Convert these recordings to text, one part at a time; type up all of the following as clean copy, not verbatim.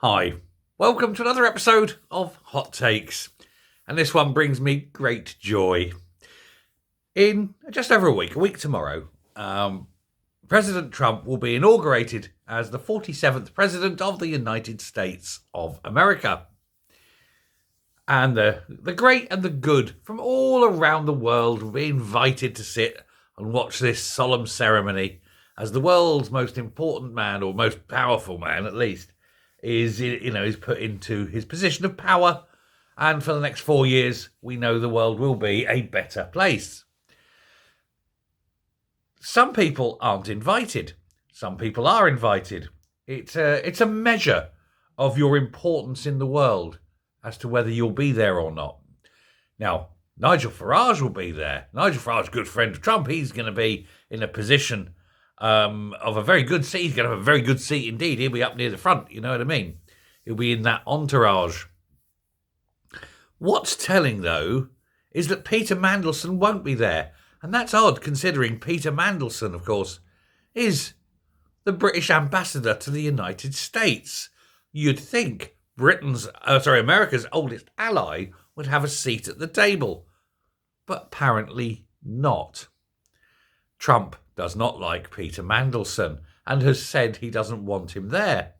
Hi, welcome to another episode of Hot Takes, and this one brings me great joy. In just over a week tomorrow, President Trump will be inaugurated as the 47th President of the United States of America. And the great and the good from all around the world will be invited to sit and watch this solemn ceremony as the world's most important man, or most powerful man at least, is put into his position of power, and for the next 4 years, we know the world will be a better place. Some people aren't invited. Some people are invited. It's a measure of your importance in the world as to whether you'll be there or not. Now, Nigel Farage will be there. Nigel Farage, good friend of Trump, he's going to be in a position of a very good seat. He's going to have a very good seat indeed. He'll be up near the front, you know what I mean? He'll be in that entourage. What's telling, though, is that Peter Mandelson won't be there. And that's odd, considering Peter Mandelson, of course, is the British ambassador to the United States. You'd think America's oldest ally would have a seat at the table. But apparently not. Trump does not like Peter Mandelson and has said he doesn't want him there.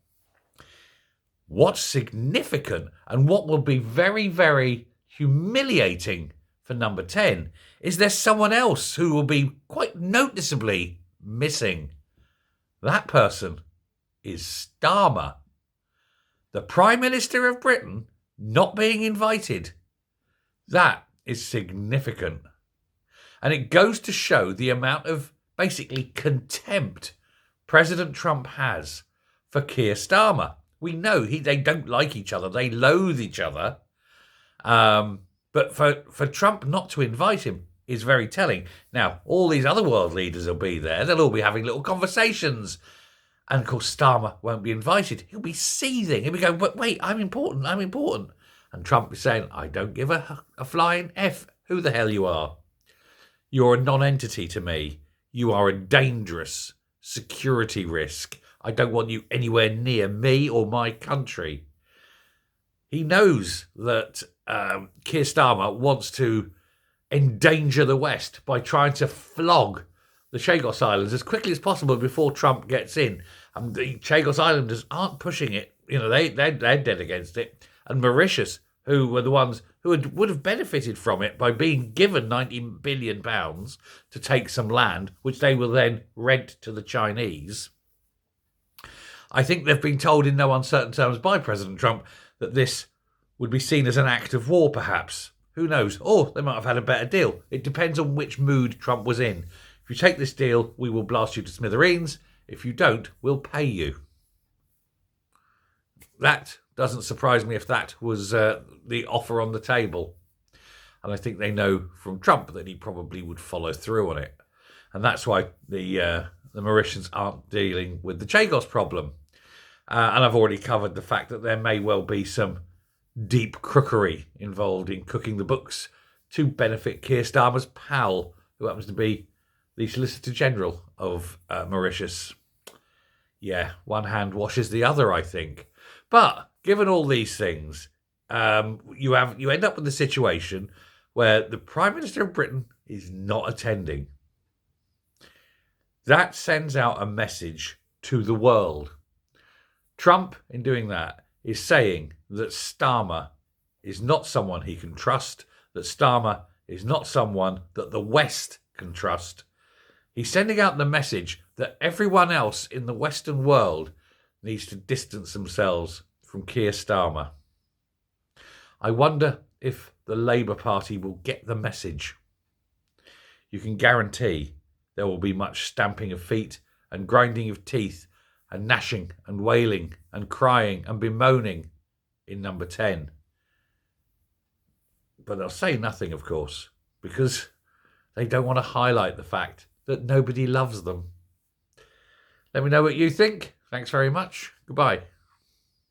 What's significant and what will be very, very humiliating for number 10 is there's someone else who will be quite noticeably missing. That person is Starmer. The Prime Minister of Britain not being invited. That is significant. And it goes to show the amount of basically contempt President Trump has for Keir Starmer. We know they don't like each other. They loathe each other. But for Trump not to invite him is very telling. Now, all these other world leaders will be there. They'll all be having little conversations. And, of course, Starmer won't be invited. He'll be seething. He'll be going, but wait, I'm important. And Trump is saying, I don't give a flying F who the hell you are. You're a non-entity to me. You are a dangerous security risk. I don't want you anywhere near me or my country. He knows that Keir Starmer wants to endanger the West by trying to flog the Chagos Islands as quickly as possible before Trump gets in. The Chagos Islanders aren't pushing it. They're dead against it. And Mauritius, who were the ones who would have benefited from it by being given £90 billion to take some land, which they will then rent to the Chinese. I think they've been told in no uncertain terms by President Trump that this would be seen as an act of war, perhaps. Who knows? Or they might have had a better deal. It depends on which mood Trump was in. If you take this deal, we will blast you to smithereens. If you don't, we'll pay you. That doesn't surprise me if that was the offer on the table. And I think they know from Trump that he probably would follow through on it. And that's why the Mauritians aren't dealing with the Chagos problem. And I've already covered the fact that there may well be some deep crookery involved in cooking the books to benefit Keir Starmer's pal, who happens to be the Solicitor General of Mauritius. Yeah, one hand washes the other, I think. But given all these things, you end up with a situation where the Prime Minister of Britain is not attending. That sends out a message to the world. Trump, in doing that, is saying that Starmer is not someone he can trust, that Starmer is not someone that the West can trust. He's sending out the message that everyone else in the Western world needs to distance themselves from Keir Starmer. I wonder if the Labour Party will get the message. You can guarantee there will be much stamping of feet and grinding of teeth and gnashing and wailing and crying and bemoaning in number 10. But they'll say nothing, of course, because they don't want to highlight the fact that nobody loves them. Let me know what you think. Thanks very much. Goodbye.